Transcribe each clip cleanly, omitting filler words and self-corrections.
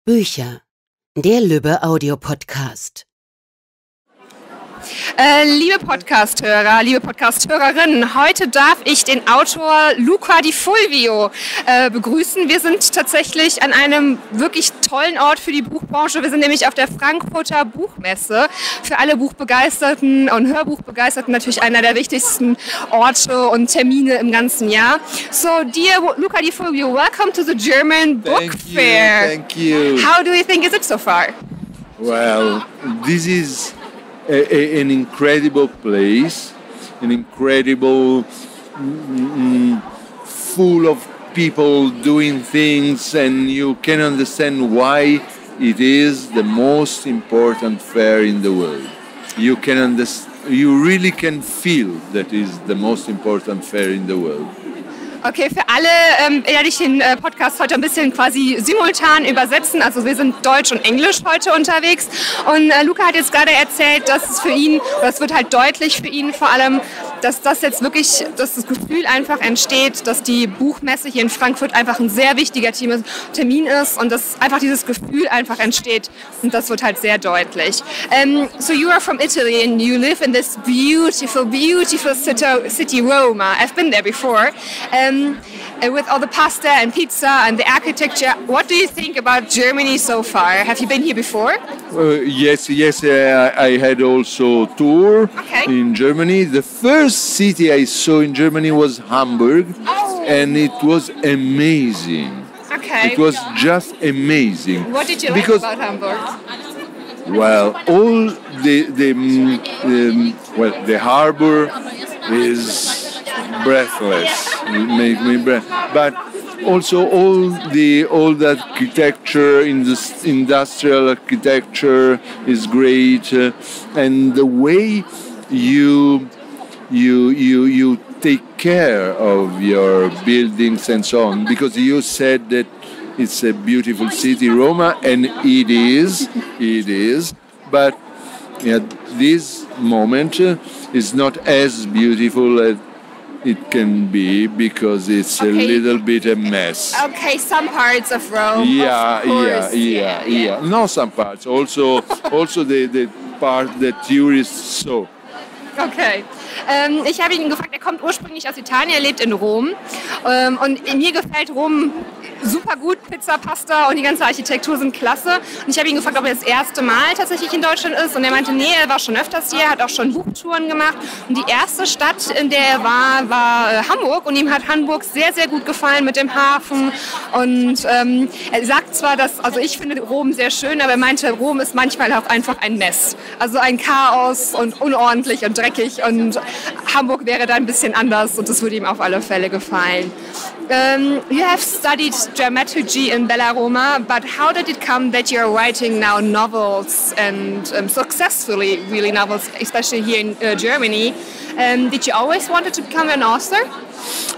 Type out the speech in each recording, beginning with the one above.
Bücher. Der Lübbe Audio-Podcast. Liebe Podcast-Hörer, liebe Podcast-Hörerinnen, heute darf ich den Autor Luca Di Fulvio begrüßen. Wir sind tatsächlich an einem wirklich tollen Ort für die Buchbranche. Wir sind nämlich auf der Frankfurter Buchmesse. Für alle Buchbegeisterten und Hörbuchbegeisterten natürlich einer der wichtigsten Orte und Termine im ganzen Jahr. So, dear Luca Di Fulvio, welcome to the German Book Fair. Thank you. How do you think is it so far? Well, this is an incredible place, an incredible, full of people doing things, and you can understand why it is the most important fair in the world. You really can feel that is the most important fair in the world. Okay, für alle werde ich den Podcast heute ein bisschen quasi simultan übersetzen. Also wir sind Deutsch und Englisch heute unterwegs. Und Luca hat jetzt gerade erzählt, dass es für ihn, das wird halt deutlich für ihn vor allem, dass das jetzt wirklich, dass das Gefühl einfach entsteht, dass die Buchmesse hier in Frankfurt einfach ein sehr wichtiger Termin ist und dass einfach dieses Gefühl einfach entsteht. Und das wird halt sehr deutlich. So you are from Italy and you live in this beautiful, beautiful city Roma. I've been there before. With all the pasta and pizza and the architecture, what do you think about Germany so far? Have you been here before? Yes, I had also a tour in Germany. The first city I saw in Germany was Hamburg, and it was amazing. Okay. It was just amazing. What did you like about Hamburg? Well, all the harbor is breathless. It makes me breath. But also all the architecture, industrial architecture is great, and the way you take care of your buildings and so on. Because you said that it's a beautiful city, Roma, and it is. But at this moment, it's not as beautiful as it can be because it's a little bit a mess. Okay, some parts of Rome. Yeah. No, some parts. Also the part that tourists saw. Okay. Ich habe ihn gefragt, er kommt ursprünglich aus Italien, er lebt in Rom. Und mir gefällt Rom super gut, Pizza, Pasta und die ganze Architektur sind klasse. Und ich habe ihn gefragt, ob er das erste Mal tatsächlich in Deutschland ist. Und er meinte, nee, er war schon öfters hier, hat auch schon Buchtouren gemacht. Und die erste Stadt, in der er war Hamburg. Und ihm hat Hamburg sehr, sehr gut gefallen mit dem Hafen. Und er sagt zwar, also ich finde Rom sehr schön, aber er meinte, Rom ist manchmal auch einfach ein Mess. Also ein Chaos und unordentlich und dreckig. Und Hamburg wäre da ein bisschen anders und das würde ihm auf alle Fälle gefallen. You have studied dramaturgy in Bella Roma, but how did it come that you're writing now novels and successfully really novels, especially here in Germany? Did you always wanted to become an author?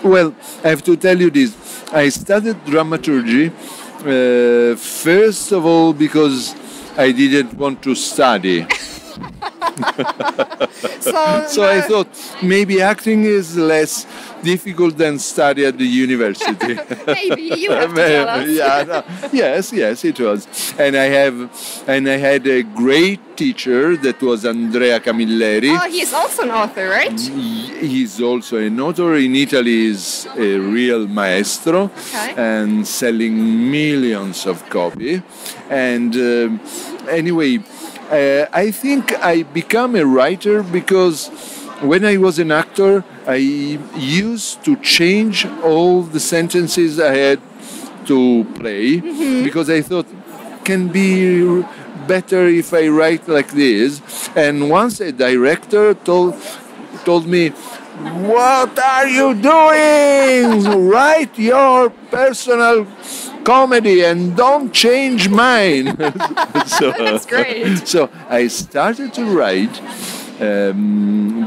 Well, I have to tell you this. I studied dramaturgy first of all because I didn't want to study. So I thought maybe acting is less difficult than study at the university. Maybe you have to tell us. Yes, it was. And I had a great teacher that was Andrea Camilleri. Oh, he's also an author, right? He's also an author. In Italy, is a real maestro and selling millions of copies. And anyway, I think I became a writer because when I was an actor, I used to change all the sentences I had to play because I thought can be better if I write like this. And once a director told me, "What are you doing? Write your personal comedy and don't change mine." That's great. So I started to write.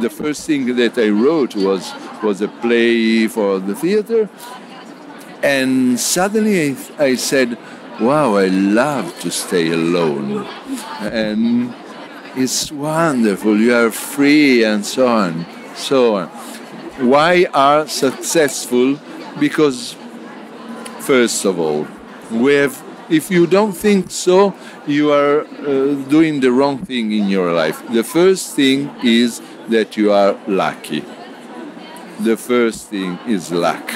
The first thing that I wrote was a play for the theater, and suddenly I said, "Wow, I love to stay alone, and it's wonderful. You are free, and so on." So, why are successful? Because first of all, we have If you don't think so, you are doing the wrong thing in your life. The first thing is that you are lucky. The first thing is luck.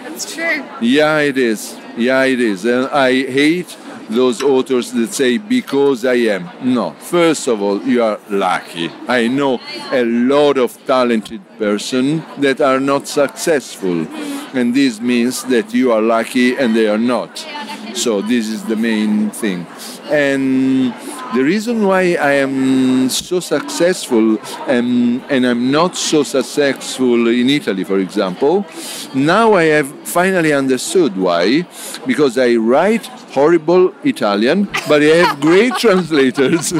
That's true. Yeah, it is. Yeah, it is. And I hate those authors that say, because I am. No, first of all, you are lucky. I know a lot of talented persons that are not successful. And this means that you are lucky and they are not. So this is the main thing. And the reason why I am so successful and I'm not so successful in Italy, for example, now I have finally understood why. Because I write horrible Italian, but I have great translators.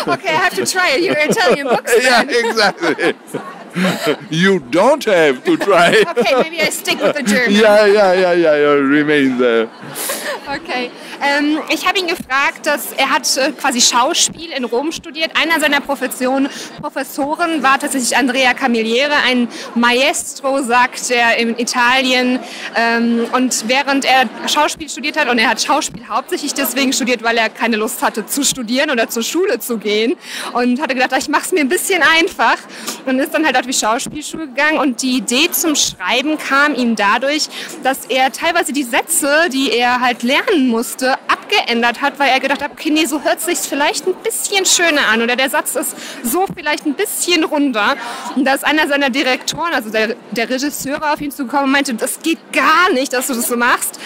Okay, I have to try your Italian books then. Yeah, exactly. You don't have to try. Okay, maybe I stick with the German. Yeah, you remain there. Okay. Ich habe ihn gefragt, dass er hat quasi Schauspiel in Rom studiert. Einer seiner Professoren war tatsächlich Andrea Camilleri, ein Maestro, sagt er, in Italien. Und während er Schauspiel studiert hat, und er hat Schauspiel hauptsächlich deswegen studiert, weil er keine Lust hatte zu studieren oder zur Schule zu gehen, und hatte gedacht, ich mache es mir ein bisschen einfach, und ist dann halt auf die Schauspielschule gegangen. Und die Idee zum Schreiben kam ihm dadurch, dass er teilweise die Sätze, die er halt lernen musste, abgeändert hat, weil er gedacht hat, okay, nee, so hört es sich vielleicht ein bisschen schöner an oder der Satz ist so vielleicht ein bisschen runder. Und da ist einer seiner Direktoren, also der Regisseur, auf ihn zugekommen und meinte, das geht gar nicht, dass du das so machst.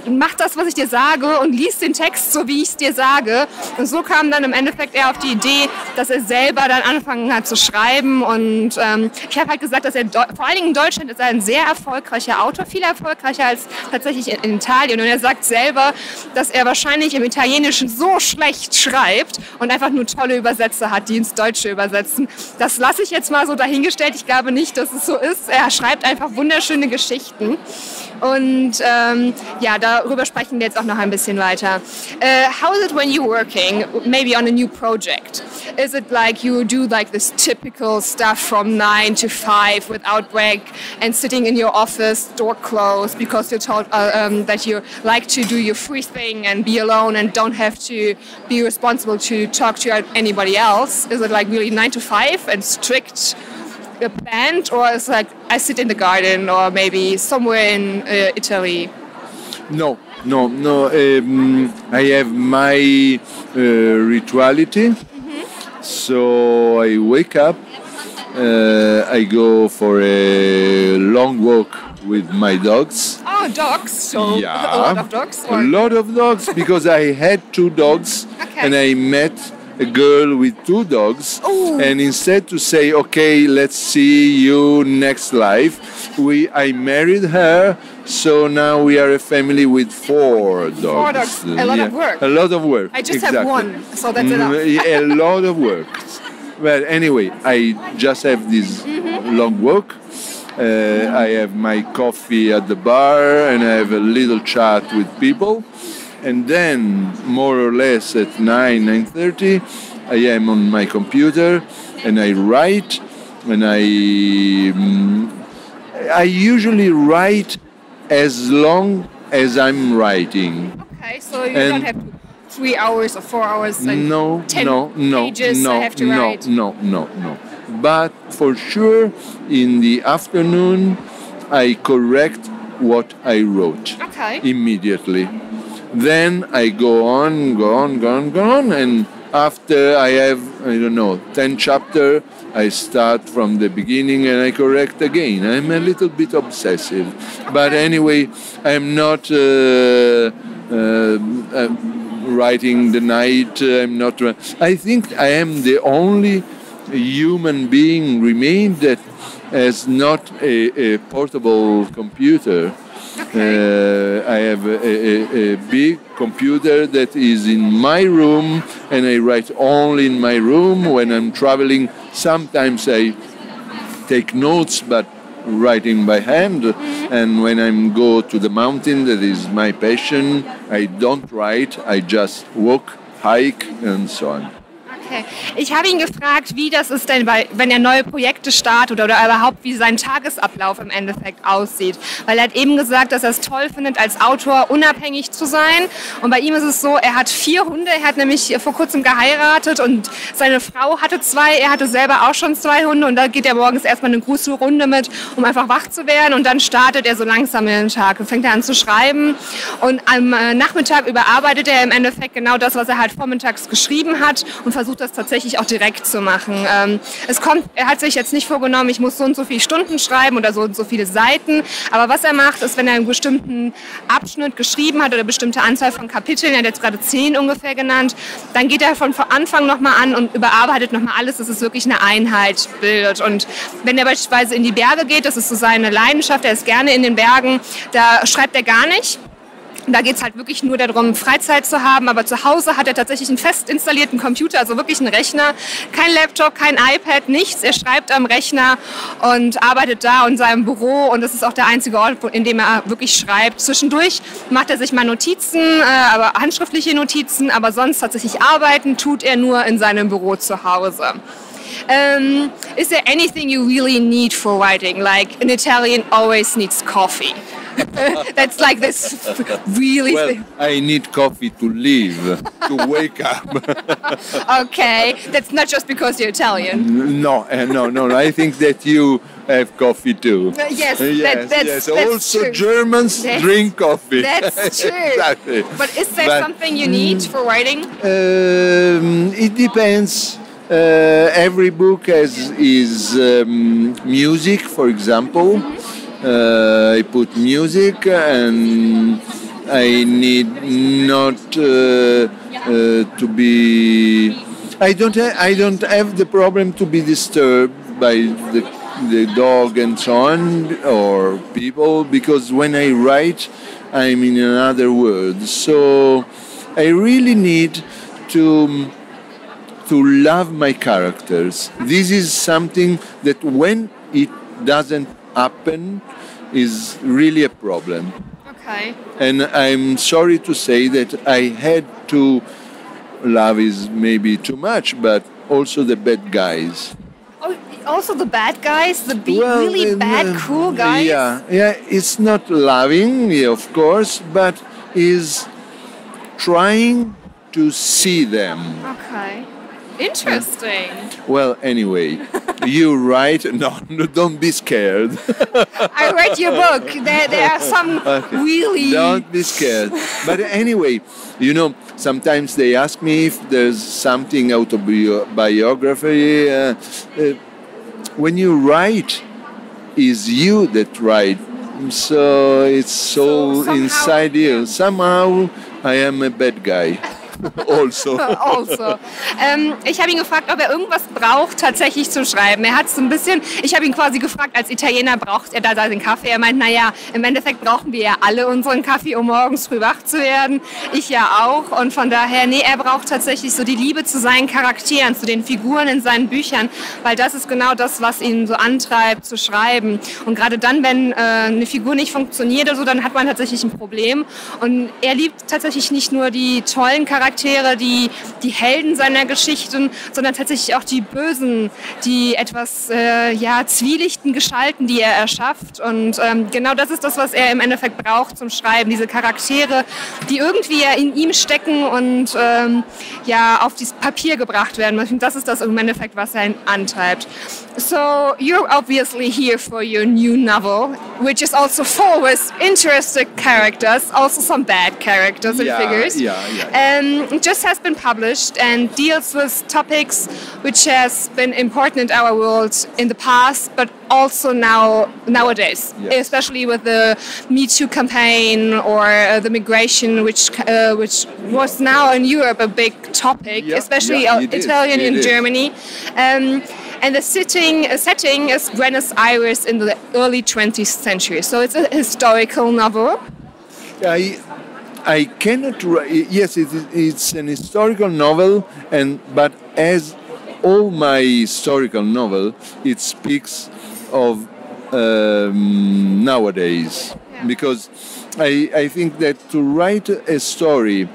Mach das, was ich dir sage und lies den Text so, wie ich es dir sage. Und so kam dann im Endeffekt er auf die Idee, dass er selber dann angefangen hat zu schreiben. Und ich habe halt gesagt, dass er vor allen Dingen in Deutschland ist er ein sehr erfolgreicher Autor, viel erfolgreicher als tatsächlich in Italien. Und er sagt selber, dass er wahrscheinlich im Italienischen so schlecht schreibt und einfach nur tolle Übersetzer hat, die ins Deutsche übersetzen. Das lasse ich jetzt mal so dahingestellt. Ich glaube nicht, dass es so ist. Er schreibt einfach wunderschöne Geschichten. Und ja, darüber sprechen wir jetzt auch noch ein bisschen weiter. How is it when you're working, maybe on a new project? Is it like you do like this typical stuff from 9 to 5 without break and sitting in your office, door closed, because you're told that you like to do your free thing and be alone and don't have to be responsible to talk to anybody else? Is it like really 9 to 5 and strict planned, or is it like I sit in the garden or maybe somewhere in Italy? No. I have my rituality. So I wake up, I go for a long walk with my dogs. Oh, dogs! So yeah, a lot of dogs? Or? A lot of dogs, because I had 2 dogs, okay. And I met a girl with 2 dogs. Ooh. And instead to say, okay, let's see you next life, I married her. So now we are a family with 4 dogs. 4 dogs. A lot of work. A lot of work. I just have 1, so that's enough. A lot of work. Well, anyway, I just have this long walk. I have my coffee at the bar and I have a little chat with people. And then, more or less at 9:30, I am on my computer and I write. And I usually write as long as I'm writing. Okay, so you don't have 3 hours or 4 hours and 10 pages I have to write. No. But for sure, in the afternoon, I correct what I wrote immediately. Then I go on, and after I have, 10 chapters, I start from the beginning and I correct again. I'm a little bit obsessive. But anyway, I'm not writing the night. I think I am the only human being remained that has not a portable computer. I have a big computer that is in my room, and I write only in my room. When I'm traveling, sometimes I take notes, but writing by hand. And when I go to the mountain, that is my passion, I don't write, I just walk, hike, and so on. Okay. Ich habe ihn gefragt, wie das ist denn, wenn er neue Projekte startet oder überhaupt, wie sein Tagesablauf im Endeffekt aussieht. Weil er hat eben gesagt, dass er es toll findet, als Autor unabhängig zu sein. Und bei ihm ist es so, er hat 4 Hunde. Er hat nämlich vor kurzem geheiratet und seine Frau hatte 2. Er hatte selber auch schon 2 Hunde und da geht er morgens erstmal eine große Runde mit, um einfach wach zu werden. Und dann startet er so langsam in den Tag und fängt er an zu schreiben. Und am Nachmittag überarbeitet er im Endeffekt genau das, was er halt vormittags geschrieben hat und versucht das tatsächlich auch direkt zu machen. Er hat sich jetzt nicht vorgenommen, ich muss so und so viele Stunden schreiben oder so und so viele Seiten, aber was er macht, ist, wenn er einen bestimmten Abschnitt geschrieben hat oder eine bestimmte Anzahl von Kapiteln, er hat jetzt gerade 10 ungefähr genannt, dann geht er von Anfang nochmal an und überarbeitet nochmal alles, dass es wirklich eine Einheit bildet. Und wenn er beispielsweise in die Berge geht, das ist so seine Leidenschaft, er ist gerne in den Bergen, da schreibt er gar nicht. Da geht es halt wirklich nur darum, Freizeit zu haben, aber zu Hause hat er tatsächlich einen fest installierten Computer, also wirklich einen Rechner, kein Laptop, kein iPad, nichts. Er schreibt am Rechner und arbeitet da in seinem Büro und das ist auch der einzige Ort, in dem er wirklich schreibt. Zwischendurch macht er sich mal Notizen, aber handschriftliche Notizen, aber sonst tatsächlich arbeiten tut er nur in seinem Büro zu Hause. Is there anything you really need for writing? Like an Italian always needs coffee. That's like this really Well, thing. I need coffee to live, to wake up. Okay, that's not just because you're Italian. No. I think that you have coffee too. Yes, Yes. that's Also, true. Germans That's- drink coffee. That's true. Exactly. But is there something you need for writing? It depends. Every book has his music, for example. I put music, and I need not to be. I don't have the problem to be disturbed by the dog and so on or people, because when I write, I'm in another world. So I really need to love my characters. This is something that when it doesn't happen is really a problem. Okay. And I'm sorry to say that I had to love is maybe too much, but also the bad guys. Oh, also the bad guys, the really bad, cruel guys? Yeah, it's not loving, yeah, of course, but is trying to see them. Okay. Interesting. Well, anyway, you write. No, don't be scared. I read your book. There are some really... Don't be scared. But anyway, sometimes they ask me if there's something autobiography. When you write, is you that write. So it's so inside you. Somehow I am a bad guy. Also. Ich habe ihn gefragt, ob er irgendwas braucht tatsächlich zum Schreiben. Er hat so ein bisschen, ich habe ihn quasi gefragt, als Italiener braucht er da den Kaffee. Er meint, naja, im Endeffekt brauchen wir ja alle unseren Kaffee, um morgens früh wach zu werden. Ich ja auch. Und von daher, er braucht tatsächlich so die Liebe zu seinen Charakteren, zu den Figuren in seinen Büchern, weil das ist genau das, was ihn so antreibt zu schreiben. Und gerade dann, wenn eine Figur nicht funktioniert oder so, dann hat man tatsächlich ein Problem. Und er liebt tatsächlich nicht nur die tollen Charaktere, die Helden seiner Geschichten, sondern tatsächlich auch die Bösen, die etwas zwielichten Gestalten, die er erschafft. Und genau das ist das, was er im Endeffekt braucht zum Schreiben. Diese Charaktere, die irgendwie in ihm stecken und auf dieses Papier gebracht werden. Und das ist das im Endeffekt, was er antreibt. So you're obviously here for your new novel, which is also full with interesting characters, also some bad characters and figures. It just has been published and deals with topics which has been important in our world in the past, but also nowadays, especially with the Me Too campaign or the migration, which was now in Europe a big topic, especially Italian in Germany. And the setting is Buenos Aires in the early 20th century. So it's a historical novel. I cannot write. Yes, it's an historical novel, but as all my historical novel, it speaks of nowadays. Because I think that to write a story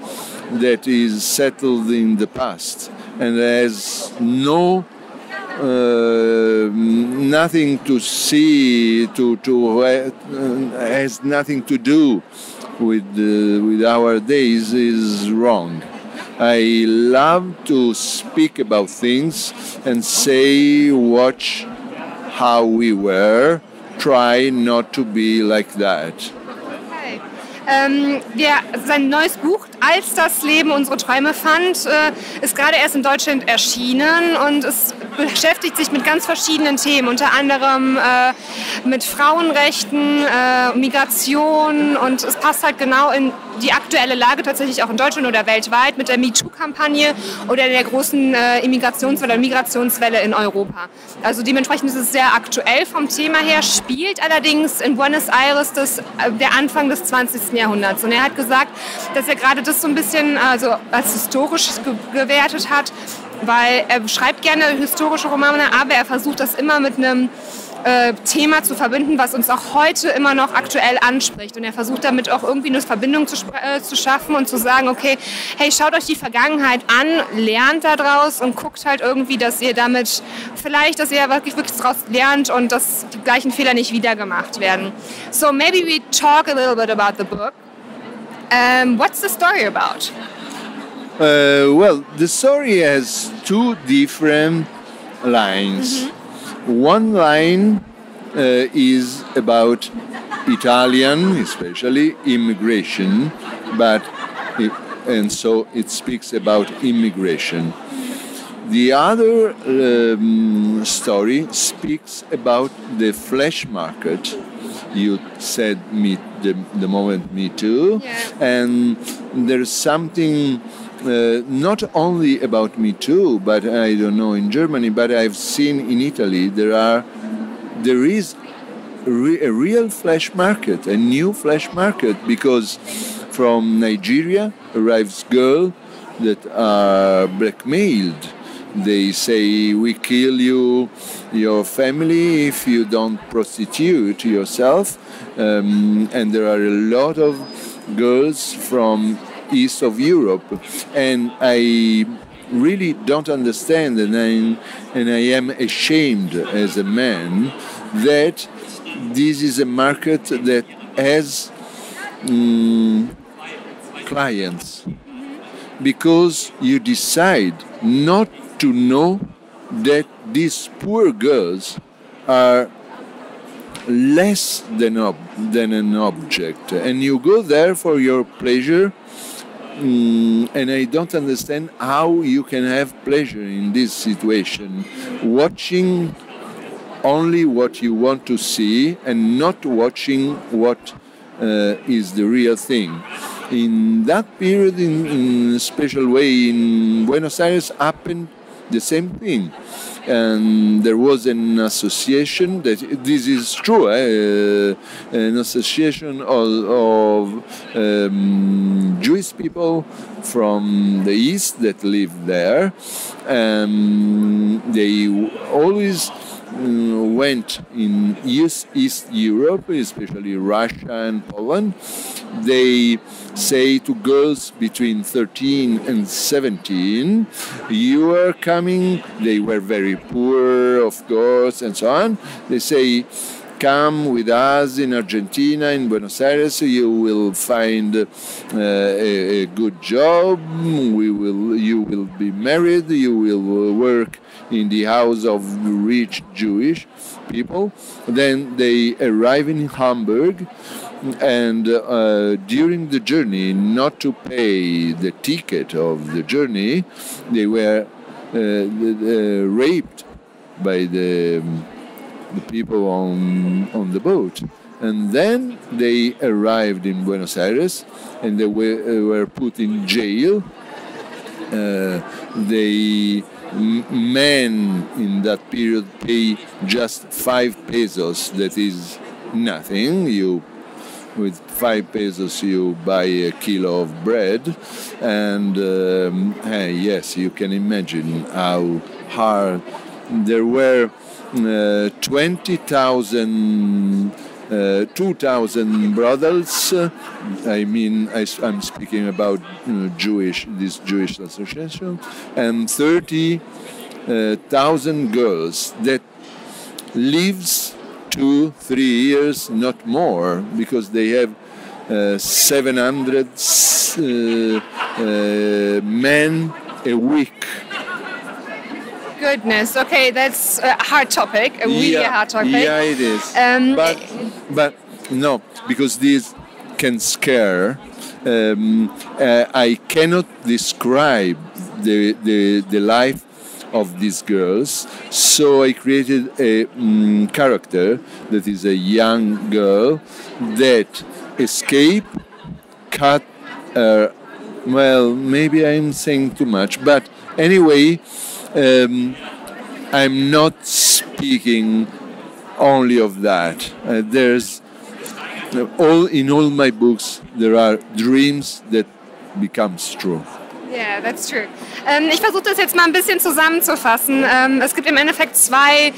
that is settled in the past and has nothing to see, has nothing to do with our days is wrong. I love to speak about things and say, watch how we were, try not to be like that. Okay. Sein neues Buch, Als das Leben unsere Träume fand, ist gerade erst in Deutschland erschienen und es beschäftigt sich mit ganz verschiedenen Themen, unter anderem mit Frauenrechten, Migration, und es passt halt genau in die aktuelle Lage tatsächlich auch in Deutschland oder weltweit mit der MeToo-Kampagne oder der großen Immigrationswelle, Migrationswelle in Europa. Also dementsprechend ist es sehr aktuell vom Thema her, spielt allerdings in Buenos Aires der Anfang des 20. Jahrhunderts. Und er hat gesagt, dass er gerade das so ein bisschen als historisch gewertet hat, weil er schreibt gerne historische Romane, aber er versucht das immer mit einem Thema zu verbinden, was uns auch heute immer noch aktuell anspricht. Und er versucht damit auch irgendwie eine Verbindung zu schaffen und zu sagen, okay, hey, schaut euch die Vergangenheit an, lernt daraus und guckt halt irgendwie, dass ihr damit dass ihr wirklich daraus lernt und dass die gleichen Fehler nicht wieder gemacht werden. So maybe we talk a little bit about the book. What's the story about? Well, the story has two different lines. Mm-hmm. One line is about Italian, especially immigration, and so it speaks about immigration. The other story speaks about the flesh market. You said the moment Me Too, yeah. And there's something not only about Me Too, but I don't know in Germany, but I've seen in Italy there is a real flesh market, a new flesh market, because from Nigeria arrives girls that are blackmailed. They say, we kill your family if you don't prostitute yourself. And there are a lot of girls from east of Europe. And I really don't understand, and I am ashamed as a man that this is a market that has clients. Because you decide not to know that these poor girls are less than an object, and you go there for your pleasure, and I don't understand how you can have pleasure in this situation, watching only what you want to see and not watching what is the real thing. In that period, in a special way, in Buenos Aires happened the same thing. And there was an association, that this is true, an association of Jewish people from the East that lived there. They always went in East Europe, especially Russia and Poland. They say to girls between 13 and 17, you are coming, they were very poor, of course, and so on. They say, come with us in Argentina, in Buenos Aires, you will find a good job, you will be married, you will work in the house of rich Jewish people. Then they arrive in Hamburg, and during the journey, not to pay the ticket of the journey, they were raped by the people on the boat. And then they arrived in Buenos Aires, and they were put in jail. Men in that period pay just 5 pesos. That is nothing. With 5 pesos you buy a kilo of bread, and yes, you can imagine how hard. There were 20,000 2,000 brothels. I'm speaking about this Jewish association, and 30,000 girls that lives 2-3 years, not more, because they have 700 men a week. Goodness. Okay, that's a hard topic. A really hard topic. Yeah, it is. But no, because this can scare. I cannot describe the life of these girls, so I created a character that is a young girl that escaped, cut. Well, maybe I'm saying too much, but anyway. I'm not speaking only of that. There's in all my books there are dreams that becomes true. Yeah, that's true. Ich versuche das jetzt mal ein bisschen zusammenzufassen. Es gibt im Endeffekt zwei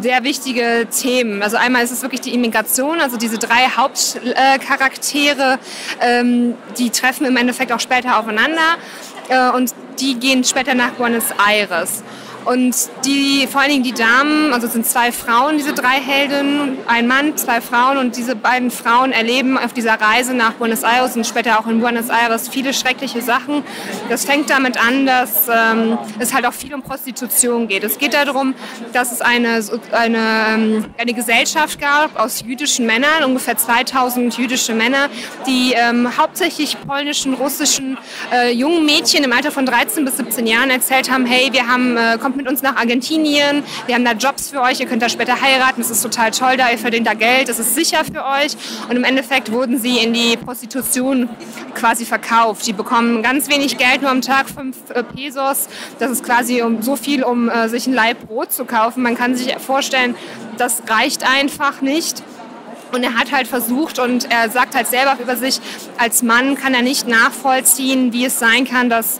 sehr wichtige Themen. Also einmal ist es wirklich die Immigration, also diese drei Hauptcharaktere, die treffen im Endeffekt auch später aufeinander und die gehen später nach Buenos Aires. Und vor allen Dingen die Damen, also es sind 2 Frauen, diese 3 Heldinnen, ein Mann, 2 Frauen, und diese beiden Frauen erleben auf dieser Reise nach Buenos Aires und später auch in Buenos Aires viele schreckliche Sachen. Das fängt damit an, dass es halt auch viel um Prostitution geht. Es geht darum, dass es eine Gesellschaft gab aus jüdischen Männern, ungefähr 2000 jüdische Männer, die hauptsächlich polnischen, russischen jungen Mädchen im Alter von 13 bis 17 Jahren erzählt haben, hey, kommt mit uns nach Argentinien, wir haben da Jobs für euch, ihr könnt da später heiraten, es ist total toll da, ihr verdient da Geld, es ist sicher für euch. Und im Endeffekt wurden sie in die Prostitution quasi verkauft. Die bekommen ganz wenig Geld, nur am Tag 5 Pesos. Das ist quasi so viel, um sich ein Laib Brot zu kaufen. Man kann sich vorstellen, das reicht einfach nicht. Und er hat halt versucht, und er sagt halt selber über sich, als Mann kann er nicht nachvollziehen, wie es sein kann, dass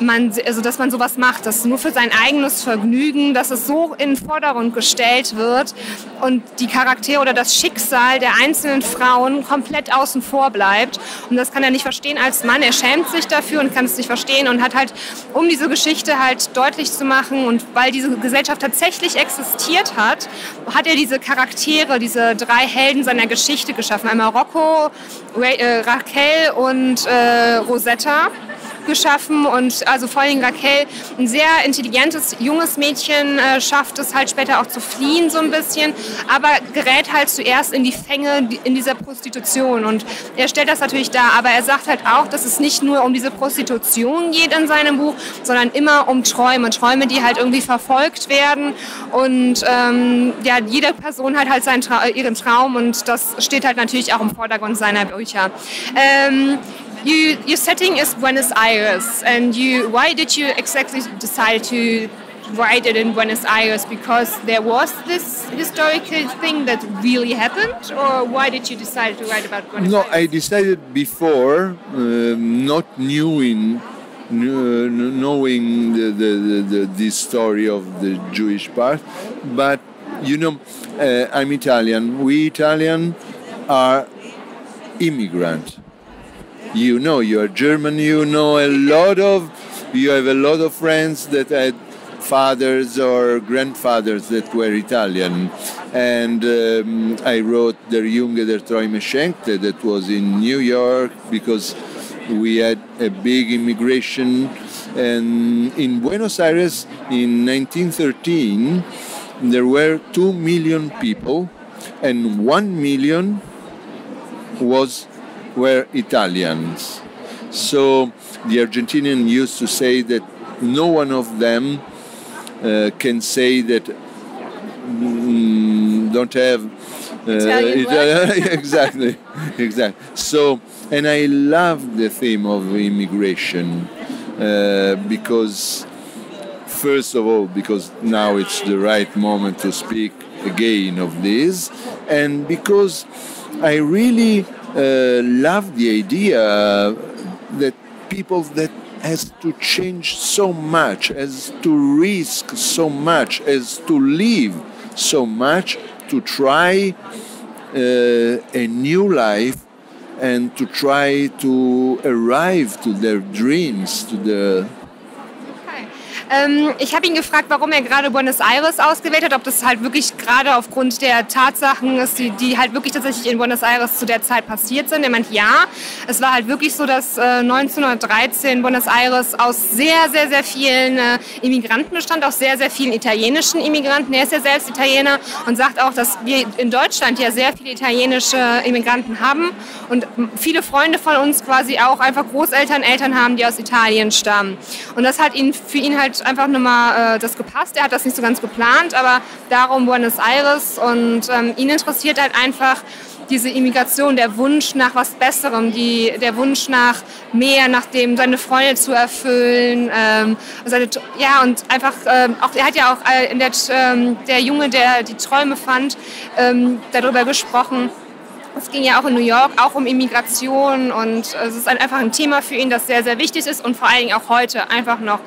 man sowas macht, dass nur für sein eigenes Vergnügen, dass es so in den Vordergrund gestellt wird und die Charaktere oder das Schicksal der einzelnen Frauen komplett außen vor bleibt. Und das kann er nicht verstehen als Mann. Er schämt sich dafür und kann es nicht verstehen und hat halt, um diese Geschichte halt deutlich zu machen und weil diese Gesellschaft tatsächlich existiert hat, hat er diese Charaktere, diese 3 Helden seiner Geschichte geschaffen. Einmal Rocco, Raquel und Rosetta geschaffen, und also vor allem Raquel, ein sehr intelligentes, junges Mädchen, schafft es halt später auch zu fliehen so ein bisschen, aber gerät halt zuerst in die Fänge in dieser Prostitution, und er stellt das natürlich dar, aber er sagt halt auch, dass es nicht nur um diese Prostitution geht in seinem Buch, sondern immer um Träume, die halt irgendwie verfolgt werden, und jede Person hat halt ihren Traum, und das steht halt natürlich auch im Vordergrund seiner Bücher. Your setting is Buenos Aires, and why did you exactly decide to write it in Buenos Aires? Because there was this historical thing that really happened, or why did you decide to write about Buenos Aires? No, I decided before, not knowing the story of the Jewish part, but I'm Italian. We Italian are immigrant. You are German. You have a lot of friends that had fathers or grandfathers that were Italian, and I wrote Der Junge, der Träume schenkte, that was in New York, because we had a big immigration, and in Buenos Aires in 1913 there were 2 million people, and 1 million were Italians. So the Argentinian used to say that no one of them can say that don't have exactly. So, and I love the theme of immigration because, first of all, because now it's the right moment to speak again of this, and because I really love the idea that people that has to change so much, has to risk so much, has to live so much to try a new life and to try to arrive to their dreams, to their... Ich habe ihn gefragt, warum er gerade Buenos Aires ausgewählt hat, ob das halt wirklich gerade aufgrund der Tatsachen ist, die halt wirklich tatsächlich in Buenos Aires zu der Zeit passiert sind. Er meint, ja, es war halt wirklich so, dass 1913 Buenos Aires aus sehr, sehr, sehr vielen Immigranten bestand, aus sehr, sehr vielen italienischen Immigranten. Er ist ja selbst Italiener und sagt auch, dass wir in Deutschland ja sehr viele italienische Immigranten haben und viele Freunde von uns quasi auch einfach Großeltern, Eltern haben, die aus Italien stammen. Und das hat für ihn halt einfach nochmal das gepasst. Er hat das nicht so ganz geplant, aber darum Buenos Aires und ihn interessiert halt einfach diese Immigration, der Wunsch nach was Besserem, der Wunsch nach mehr, nach dem seine Freunde zu erfüllen, und einfach auch er hat ja auch der Junge, der die Träume fand, darüber gesprochen. Es ging ja auch in New York auch um Immigration und es ist einfach ein Thema für ihn, das sehr, sehr wichtig ist und vor allen Dingen auch heute einfach noch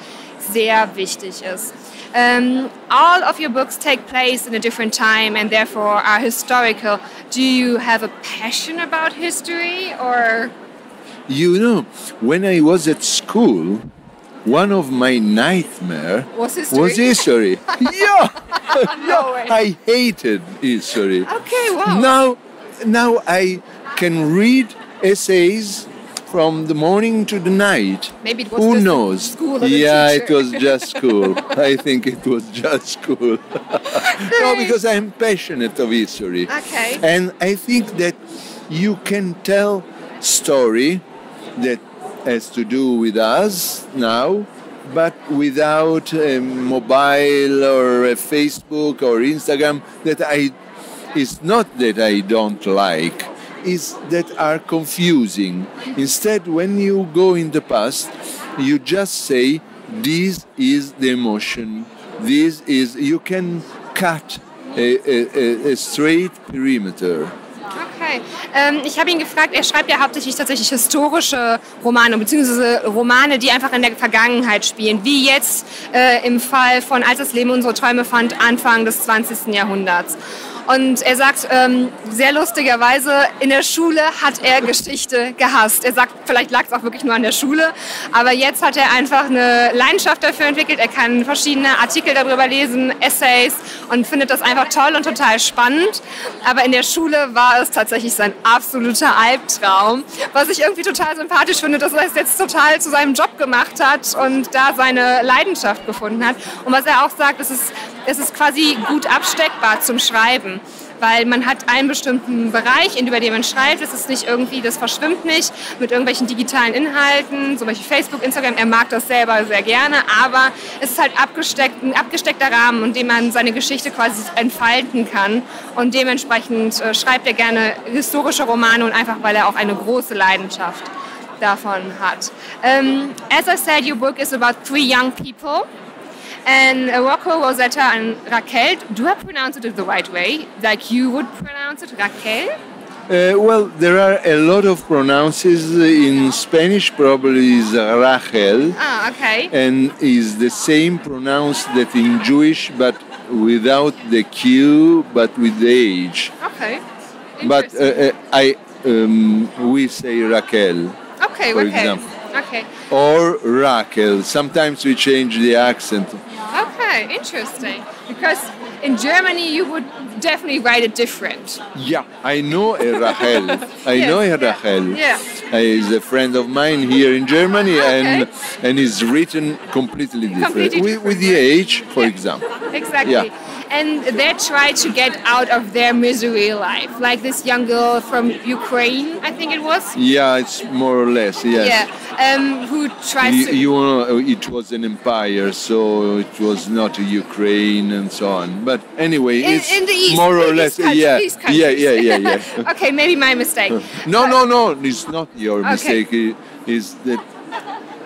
sehr wichtig ist. All of your books take place in a different time and therefore are historical. Do you have a passion about history or? You know, when I was at school, one of my nightmares was history. Yeah, No way. I hated history. Okay, wow. Now I can read essays from the morning to the night. Maybe it was Who just knows? School of the yeah, teacher. it was just school. I think it was just school. No, because I'm passionate of history. Okay. And I think that you can tell story that has to do with us now, but without a mobile or a Facebook or Instagram it's not that I don't like, is that are confusing. Instead, when you go in the past, you just say, this is the emotion, you can cut a straight perimeter. Okay. Ich habe ihn gefragt, er schreibt ja hauptsächlich tatsächlich historische Romane, beziehungsweise Romane, die einfach in der Vergangenheit spielen, wie jetzt im Fall von Als das Leben unsere Träume fand, Anfang des 20. Jahrhunderts. Und er sagt, sehr lustigerweise, in der Schule hat er Geschichte gehasst. Er sagt, vielleicht lag es auch wirklich nur an der Schule, aber jetzt hat er einfach eine Leidenschaft dafür entwickelt. Er kann verschiedene Artikel darüber lesen, Essays und findet das einfach toll und total spannend. Aber in der Schule war es tatsächlich sein absoluter Albtraum, was ich irgendwie total sympathisch finde, dass er es jetzt total zu seinem Job gemacht hat und da seine Leidenschaft gefunden hat. Und was er auch sagt, es ist quasi gut absteckbar zum Schreiben, weil man hat einen bestimmten Bereich, über den man schreibt. Es ist nicht irgendwie, das verschwimmt nicht mit irgendwelchen digitalen Inhalten, zum Beispiel Facebook, Instagram. Er mag das selber sehr gerne, aber es ist halt ein abgesteckter Rahmen, in dem man seine Geschichte quasi entfalten kann. Und dementsprechend schreibt er gerne historische Romane und einfach, weil er auch eine große Leidenschaft davon hat. As I said, your book is about 3 young people. And Rocco, Rosetta, and Raquel. Do I pronounce it the right way? Like you would pronounce it, Raquel? Well, there are a lot of pronounces in Spanish. Probably is Rachel. Ah, okay. And is the same pronounced that in Jewish, but without the Q, but with the H. Okay. But we say Raquel. Okay, for Raquel. example. Okay. Or Raquel. Sometimes we change the accent. Okay, interesting. Because in Germany you would definitely write it different. Yeah, I know a Rachel. I know a Rachel. Yeah. He's a friend of mine here in Germany, Okay. and it's written completely different. Completely different, With the H, for example. Exactly. Yeah. And they try to get out of their misery life. Like this young girl from Ukraine, I think it was. Yeah, it's more or less, yes. Yeah. Who tries to... You know, it was an empire, so it was not Ukraine and so on. But anyway, it's in the East, more or the less, East countries, yeah, East countries. yeah. Okay, maybe my mistake. No, it's not your Okay. mistake. It's that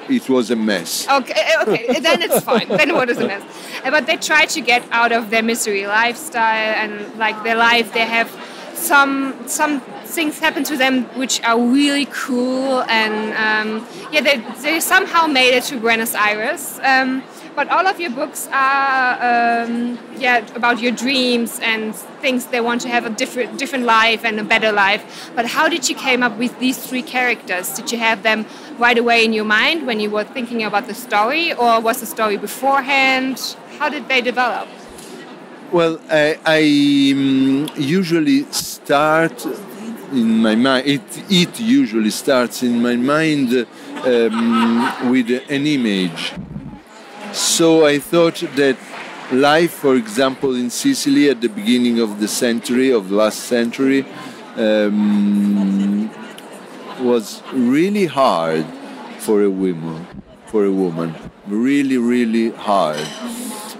it was a mess. Okay, then it's fine. Then what is a mess? But they try to get out of their misery lifestyle and like their life. They have some things happen to them which are really cool, and they somehow made it to Buenos Aires. But all of your books are about your dreams and things they want to have a different life and a better life. But how did you came up with these three characters? Did you have them right away in your mind when you were thinking about the story, or was the story beforehand? How did they develop? Well, I usually start in my mind. It usually starts in my mind with an image. So I thought that life, for example, in Sicily at the beginning of the last century, was really hard for a woman, really, really hard.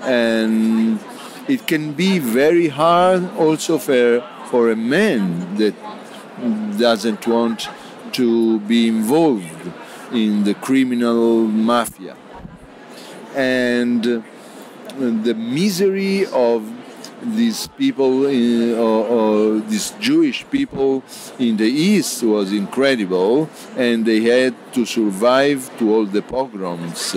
And it can be very hard also for a man that doesn't want to be involved in the criminal mafia. And the misery of these people, or these Jewish people in the East, was incredible, and they had to survive to all the pogroms.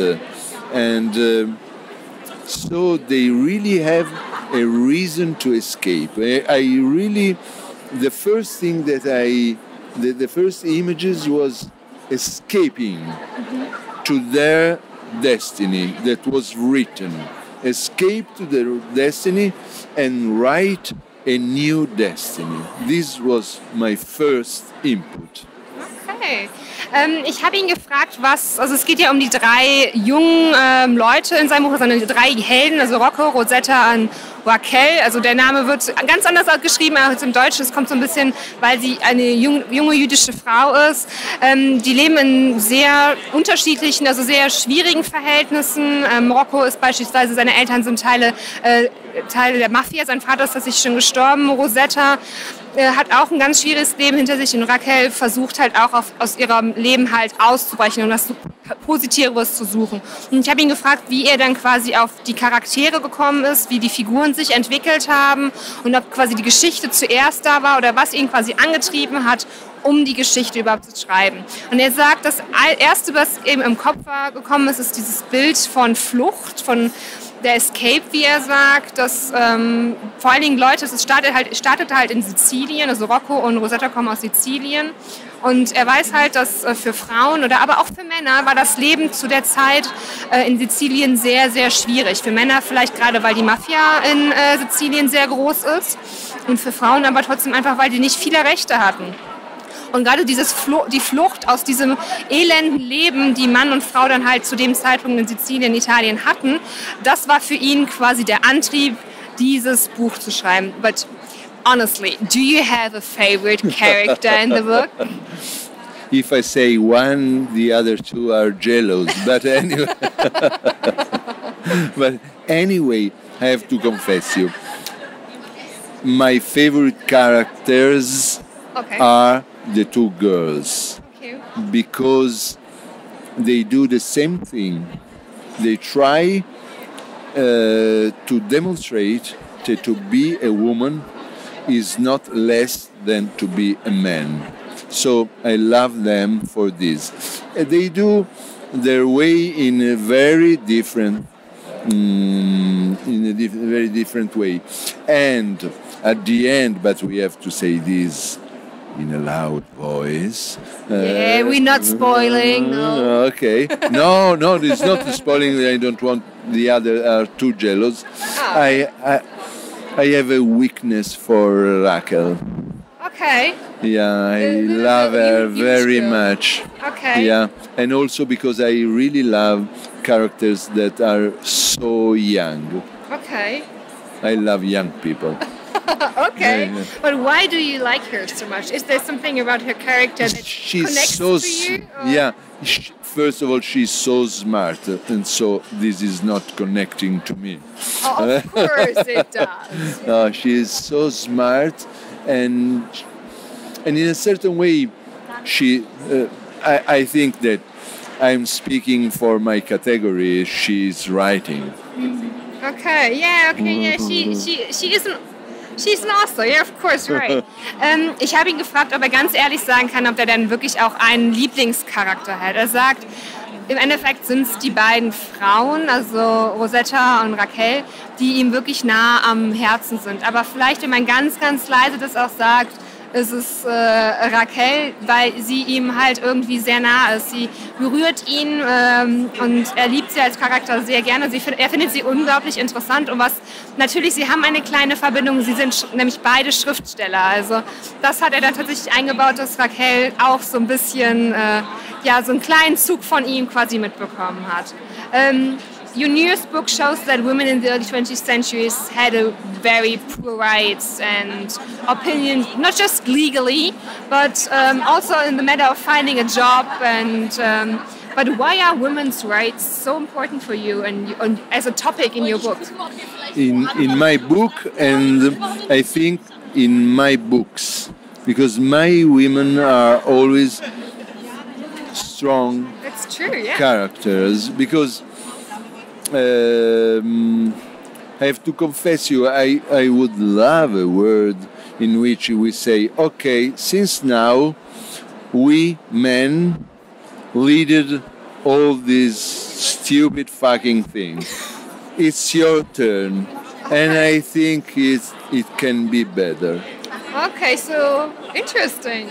So they really have a reason to escape. The first thing the first images was escaping to their destiny that was written. Escape to their destiny and write a new destiny. This was my first input. Okay. Ich habe ihn gefragt, also es geht ja um die drei jungen Leute in seinem Buch, sondern die drei Helden, also Rocco, Rosetta und Raquel. Also der Name wird ganz anders geschrieben als im Deutschen. Es kommt so ein bisschen, weil sie eine junge jüdische Frau ist. Die leben in sehr unterschiedlichen, also sehr schwierigen Verhältnissen. Rocco ist beispielsweise, seine Eltern sind Teile der Mafia. Sein Vater ist tatsächlich schon gestorben. Rosetta hat auch ein ganz schwieriges Leben hinter sich, und Raquel versucht halt auch aus ihrem Leben halt auszubrechen und das Positiveres zu suchen. Und ich habe ihn gefragt, wie er dann quasi auf die Charaktere gekommen ist, wie die Figuren sich entwickelt haben und ob quasi die Geschichte zuerst da war oder was ihn quasi angetrieben hat, um die Geschichte überhaupt zu schreiben. Und er sagt, das Erste, was ihm im Kopf gekommen ist, ist dieses Bild von Flucht, von der Escape, wie er sagt, dass vor allen Dingen Leute, es startete halt in Sizilien, also Rocco und Rosetta kommen aus Sizilien, und er weiß halt, dass für Frauen oder aber auch für Männer war das Leben zu der Zeit in Sizilien sehr, sehr schwierig. Für Männer vielleicht gerade, weil die Mafia in Sizilien sehr groß ist, und für Frauen aber trotzdem einfach, weil die nicht viele Rechte hatten. Und gerade die Flucht aus diesem elenden Leben, die Mann und Frau dann halt zu dem Zeitpunkt in Sizilien, Italien hatten, das war für ihn quasi der Antrieb, dieses Buch zu schreiben. But honestly, do you have a favorite character in the book? If I say one, the other two are jealous. But anyway, I have to confess you, my favorite characters are the two girls, because they do the same thing. They try to demonstrate that to be a woman is not less than to be a man. So I love them for this. They do their way in a very different very different way. And at the end, but we have to say this in a loud voice. We're not spoiling. No. Okay. No, it's not spoiling. I don't want the other are too jealous. I have a weakness for Raquel. Okay. Yeah, I love her very much. Okay. Yeah, and also because I really love characters that are so young. Okay. I love young people. Okay, yeah. But why do you like her so much? Is there something about her character that connects to you? Or? Yeah, first of all, she's so smart, and so this is not connecting to me. Oh, of course it does. She is so smart, and in a certain way, I think that I'm speaking for my category. She's writing. Okay, yeah. She isn't She's an Auster, yeah, of course, right. Ich habe ihn gefragt, ob er ganz ehrlich sagen kann, ob er denn wirklich auch einen Lieblingscharakter hat. Er sagt, im Endeffekt sind es die beiden Frauen, also Rosetta und Raquel, die ihm wirklich nah am Herzen sind. Aber vielleicht, wenn man ganz, ganz leise das auch sagt, ist es Raquel, weil sie ihm halt irgendwie sehr nah ist. Sie berührt ihn und er liebt sie als Charakter sehr gerne. Er findet sie unglaublich interessant und natürlich, sie haben eine kleine Verbindung, sie sind nämlich beide Schriftsteller. Also das hat er dann tatsächlich eingebaut, dass Raquel auch so ein bisschen, so einen kleinen Zug von ihm quasi mitbekommen hat. Your newest book shows that women in the early 20th centuries had a very poor rights and opinion, not just legally, but also in the matter of finding a job. But why are women's rights so important for you and as a topic in your book? In my book, and I think in my books, because my women are always strong That's true, yeah. characters, because I have to confess you, I would love a word in which we say, okay, since now we men leaded all these stupid fucking things. It's your turn, and I think it can be better. Okay, so interesting.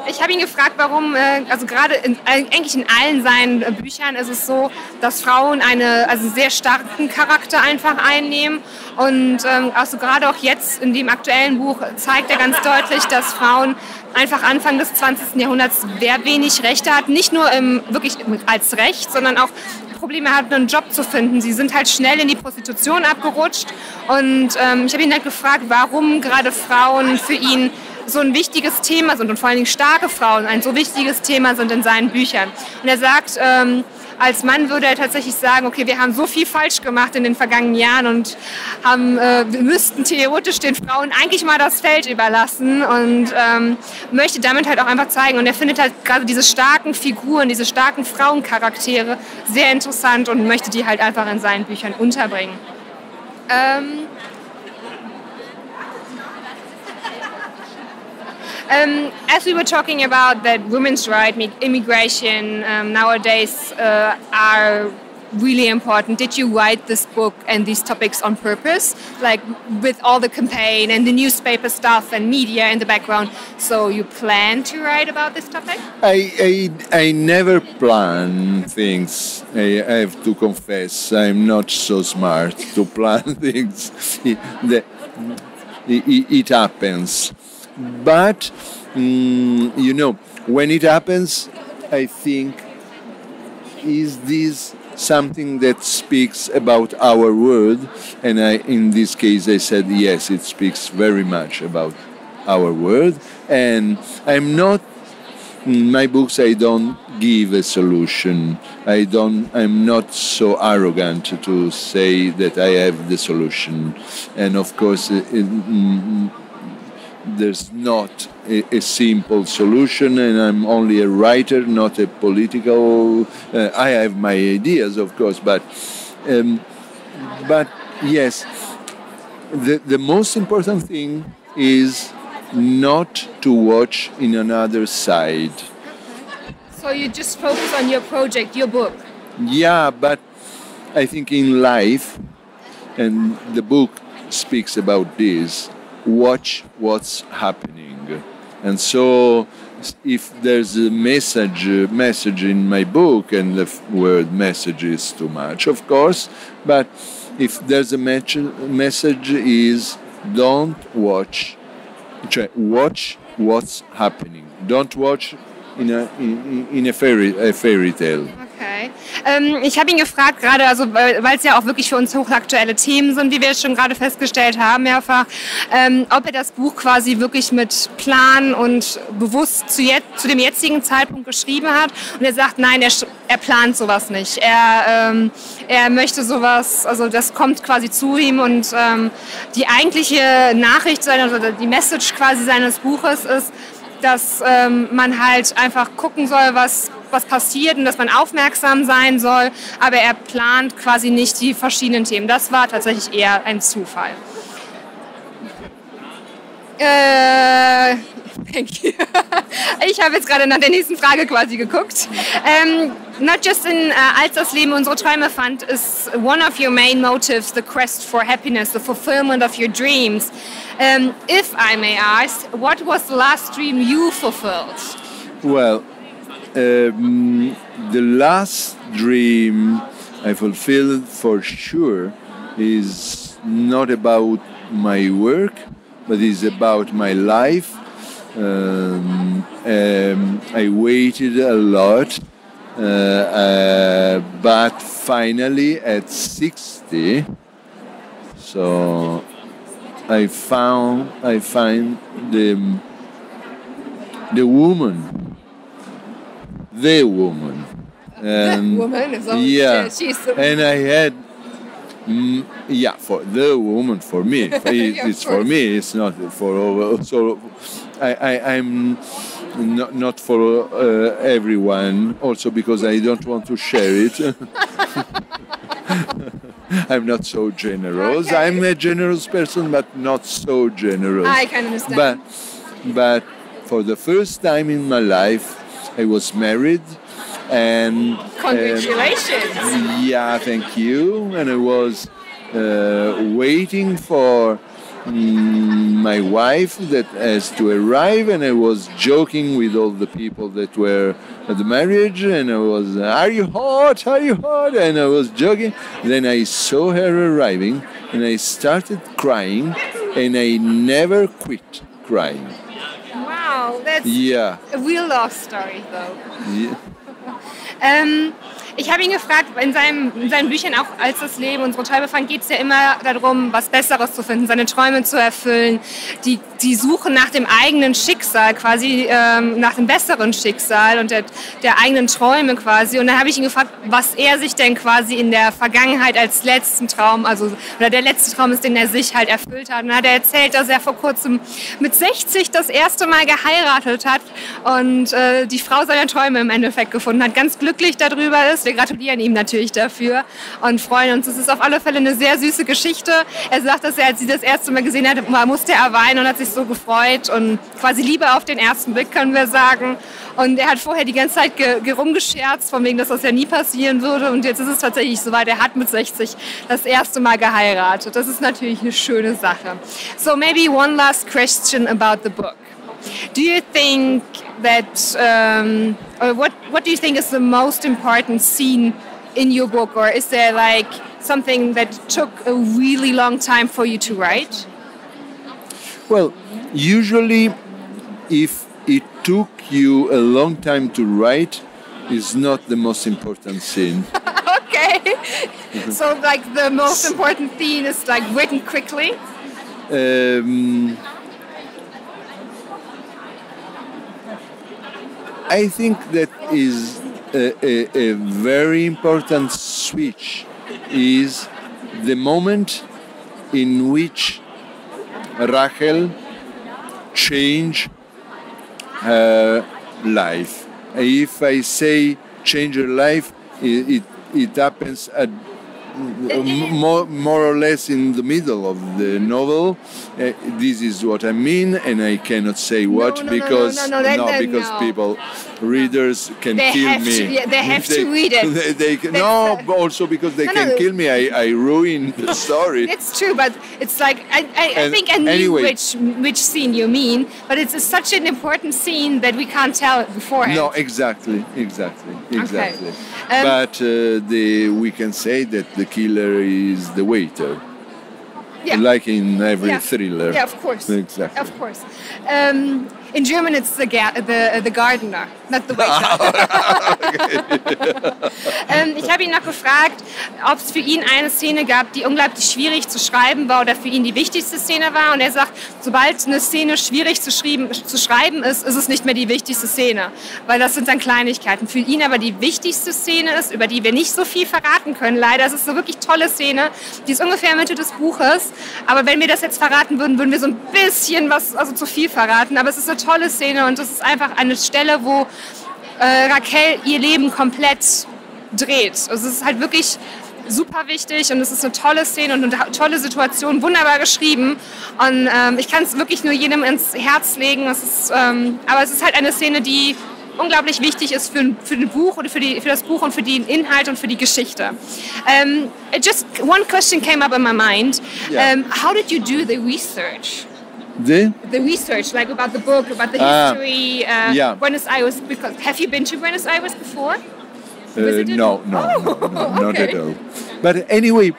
Ich habe ihn gefragt, warum, also gerade eigentlich in allen seinen Büchern ist es so, dass Frauen einen sehr starken Charakter einfach einnehmen und also gerade auch jetzt in dem aktuellen Buch zeigt er ganz deutlich, dass Frauen einfach Anfang des 20. Jahrhunderts sehr wenig Rechte hatten, nicht nur wirklich als Recht, sondern auch Probleme hatten, einen Job zu finden. Sie sind halt schnell in die Prostitution abgerutscht und ich habe ihn halt gefragt, warum gerade Frauen für ihn so ein wichtiges Thema sind und vor allen Dingen starke Frauen ein so wichtiges Thema sind in seinen Büchern. Und er sagt, als Mann würde er tatsächlich sagen, okay, wir haben so viel falsch gemacht in den vergangenen Jahren und wir müssten theoretisch den Frauen eigentlich mal das Feld überlassen und möchte damit halt auch einfach zeigen. Und er findet halt gerade diese starken Figuren, diese starken Frauencharaktere sehr interessant und möchte die halt einfach in seinen Büchern unterbringen. As we were talking about that women's rights, immigration nowadays are really important. Did you write this book and these topics on purpose, like with all the campaign and the newspaper stuff and media in the background? So you plan to write about this topic? I never plan things. I have to confess, I'm not so smart to plan things. It happens. But, when it happens, I think, is this something that speaks about our world? And in this case, I said, yes, it speaks very much about our world. And in my books, I don't give a solution. I'm not so arrogant to say that I have the solution. And of course, there's not a simple solution, and I'm only a writer, not a political. I have my ideas, of course, but yes, the most important thing is not to watch in another side. So you just focus on your project, your book. Yeah, but I think in life, and the book speaks about this, watch what's happening. And so if there's a message in my book, and the word message is too much, of course, but if there's a message is don't watch what's happening. Don't watch in a fairy tale. Okay. Ich habe ihn gefragt, gerade, also weil es ja auch wirklich für uns hochaktuelle Themen sind, wie wir es schon gerade festgestellt haben, mehrfach, ob er das Buch quasi wirklich mit Plan und bewusst zu dem jetzigen Zeitpunkt geschrieben hat. Und er sagt, nein, er plant sowas nicht. Er möchte sowas, also das kommt quasi zu ihm und die eigentliche Nachricht, also die Message quasi seines Buches ist, dass man halt einfach gucken soll, was passiert und dass man aufmerksam sein soll, aber er plant quasi nicht die verschiedenen Themen. Das war tatsächlich eher ein Zufall. Thank you. Ich habe jetzt gerade nach der nächsten Frage quasi geguckt. Not just in Als das Leben unsere Träume fand, is one of your main motives the quest for happiness, the fulfillment of your dreams. If I may ask, what was the last dream you fulfilled? Well, the last dream I fulfilled for sure is not about my work, but is about my life. I waited a lot, but finally at 60, so I find the woman. The woman. The woman is always, yeah, she's the and I had for the woman, for me, it's for me. It's not for all. So I'm not for everyone. Also because I don't want to share it. I'm not so generous. Okay. I'm a generous person, but not so generous. I can understand. But for the first time in my life, I was married, and Congratulations. yeah, thank you. And I was waiting for my wife that has to arrive, and I was joking with all the people that were at the marriage, and I was, are you hot? Are you hot? And I was joking. Then I saw her arriving, and I started crying, and I never quit crying. Wow, that's Yeah. a real love story, though. Yeah. Ich habe ihn gefragt, in seinen Büchern, auch Als das Leben unsere Träume fand, geht es ja immer darum, was Besseres zu finden, seine Träume zu erfüllen, die Suche nach dem eigenen Schicksal, quasi nach dem besseren Schicksal und der eigenen Träume quasi. Und dann habe ich ihn gefragt, was er sich denn quasi in der Vergangenheit als letzten Traum, oder der letzte Traum ist, den er sich halt erfüllt hat. Und dann hat er erzählt, dass er vor kurzem mit 60 das erste Mal geheiratet hat und die Frau seiner Träume im Endeffekt gefunden hat, ganz glücklich darüber ist. Wir gratulieren ihm natürlich dafür und freuen uns. Es ist auf alle Fälle eine sehr süße Geschichte. Er sagt, dass er, als sie das erste Mal gesehen hat, musste er weinen und hat sich so gefreut und quasi Liebe auf den ersten Blick, können wir sagen. Und er hat vorher die ganze Zeit rumgescherzt, von wegen, dass das ja nie passieren würde. Und jetzt ist es tatsächlich soweit. Er hat mit 60 das erste Mal geheiratet. Das ist natürlich eine schöne Sache. So maybe one last question about the book. Do you think that, or what do you think is the most important scene in your book, or is there like something that took a really long time for you to write? Well, usually, if it took you a long time to write, it's not the most important scene. Okay, so like the most important scene is like written quickly. I think that is a very important switch is the moment in which Rachel changed her life. If I say change her life, it happens at more or less in the middle of the novel. This is what I mean, and I cannot say what because people, readers can kill me. They have to read it. Also because they can kill me. I ruin the story. It's true, but it's like I think I knew which scene you mean, but it's such an important scene that we can't tell it beforehand. No, exactly. Okay. But we can say that the killer is the waiter. Yeah. Like in every thriller. Yeah, of course. Exactly. Of course. In German, it's the gardener, not the waiter. Ich habe ihn noch gefragt, ob es für ihn eine Szene gab, die unglaublich schwierig zu schreiben war oder für ihn die wichtigste Szene war. Und er sagt, sobald eine Szene schwierig zu schreiben ist, ist es nicht mehr die wichtigste Szene. Weil das sind dann Kleinigkeiten. Für ihn aber die wichtigste Szene ist, über die wir nicht so viel verraten können. Leider, es ist eine wirklich tolle Szene. Die ist ungefähr Mitte des Buches. Aber wenn wir das jetzt verraten würden, würden wir so ein bisschen zu viel verraten. Aber es ist eine tolle Szene und es ist einfach eine Stelle, wo Raquel ihr Leben komplett dreht. Also es ist halt wirklich super wichtig und es ist eine tolle Szene und eine tolle Situation, wunderbar geschrieben. Und ich kann es wirklich nur jedem ins Herz legen. Aber es ist halt eine Szene, die unglaublich wichtig ist für ein Buch oder für das Buch und für den Inhalt und für die Geschichte. Just one question came up in my mind. How did you do the research? The research, like about the book, about the history, Buenos Aires. Because have you been to Buenos Aires before? No, not at all. But anyway,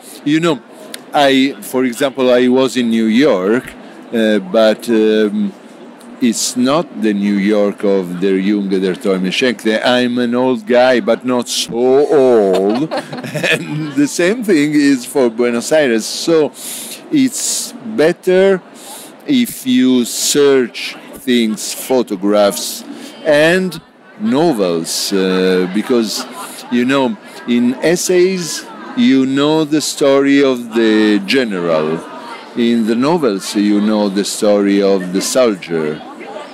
for example, I was in New York, but it's not the New York of Der Junge, der Träume schenkte. I'm an old guy, but not so old. And the same thing is for Buenos Aires. So it's better if you search things, photographs, and novels, because, in essays, the story of the general. In the novels, the story of the soldier.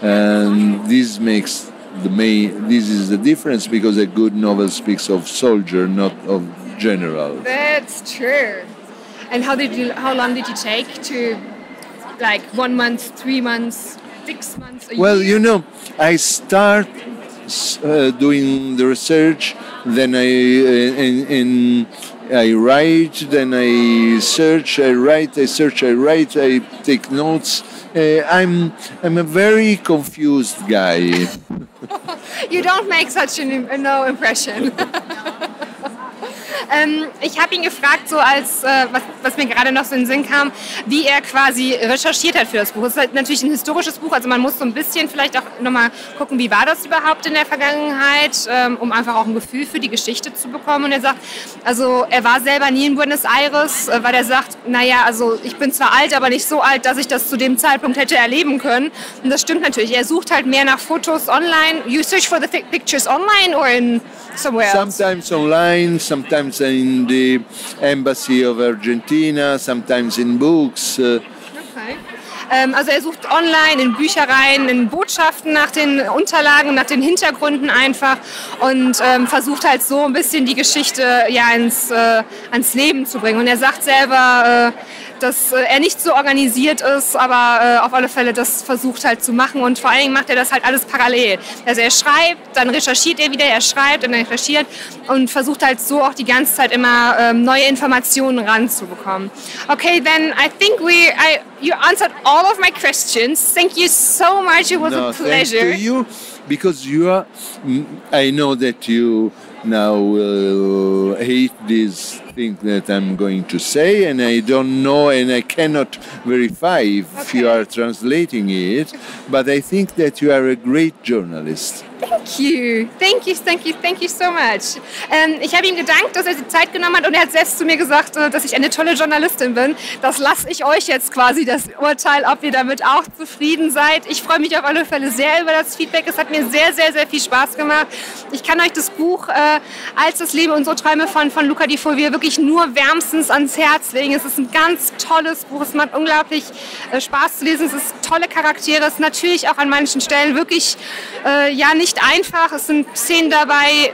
And this is the difference, because a good novel speaks of soldier, not of general. That's true. And how long did you take to, 1 month, 3 months, 6 months, a year? I start doing the research, then I write, then I search, I write, I search, I write, I take notes. I'm a very confused guy. You don't make such no impression. Ich habe ihn gefragt, so als was mir gerade noch so in den Sinn kam, wie er quasi recherchiert hat für das Buch. Es ist halt natürlich ein historisches Buch, also man muss so ein bisschen vielleicht auch nochmal gucken, wie war das überhaupt in der Vergangenheit, um einfach auch ein Gefühl für die Geschichte zu bekommen. Und er sagt, also er war selber nie in Buenos Aires, weil er sagt, also ich bin zwar alt, aber nicht so alt, dass ich das zu dem Zeitpunkt hätte erleben können. Und das stimmt natürlich. Er sucht halt mehr nach Fotos online. You search for the pictures online or in somewhere else? Sometimes online, sometimes in the embassy of Argentina, sometimes in books. Okay. Also er sucht online, in Büchereien, in Botschaften nach den Unterlagen, nach den Hintergründen einfach und versucht halt so ein bisschen die Geschichte ans Leben zu bringen. Und er sagt selber, dass er nicht so organisiert ist, aber auf alle Fälle das versucht halt zu machen und vor allen Dingen macht er das halt alles parallel. Also er schreibt, dann recherchiert er wieder, er schreibt und er recherchiert und versucht halt so auch die ganze Zeit immer neue Informationen ranzubekommen. Okay, then I think you answered all of my questions. Thank you so much. It was a pleasure. Thanks to you, because I know that you now hate this thing that I'm going to say, and I don't know, and I cannot verify if you are translating it, but I think that you are a great journalist. Thank you. Thank you so much. Ich habe ihm gedankt, dass er die Zeit genommen hat und er hat selbst zu mir gesagt, dass ich eine tolle Journalistin bin. Das lasse ich euch jetzt quasi das Urteil, ob ihr damit auch zufrieden seid. Ich freue mich auf alle Fälle sehr über das Feedback. Es hat mir sehr, sehr, sehr viel Spaß gemacht. Ich kann euch das Buch Als das Leben unsere Träume von Luca Di Fulvio wirklich nur wärmstens ans Herz legen. Es ist ein ganz tolles Buch. Es macht unglaublich Spaß zu lesen. Es ist tolle Charaktere. Es ist natürlich auch an manchen Stellen wirklich nicht einfach. Es sind Szenen dabei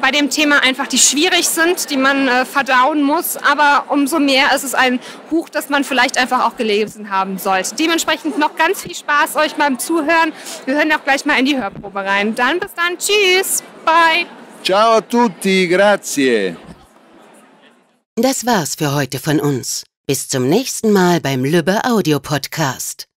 bei dem Thema einfach, die schwierig sind, die man verdauen muss. Aber umso mehr ist es ein Buch, das man vielleicht einfach auch gelesen haben sollte. Dementsprechend noch ganz viel Spaß euch beim Zuhören. Wir hören auch gleich mal in die Hörprobe rein. Dann bis dann. Tschüss. Bye. Ciao a tutti. Grazie. Das war's für heute von uns. Bis zum nächsten Mal beim Lübbe Audio Podcast.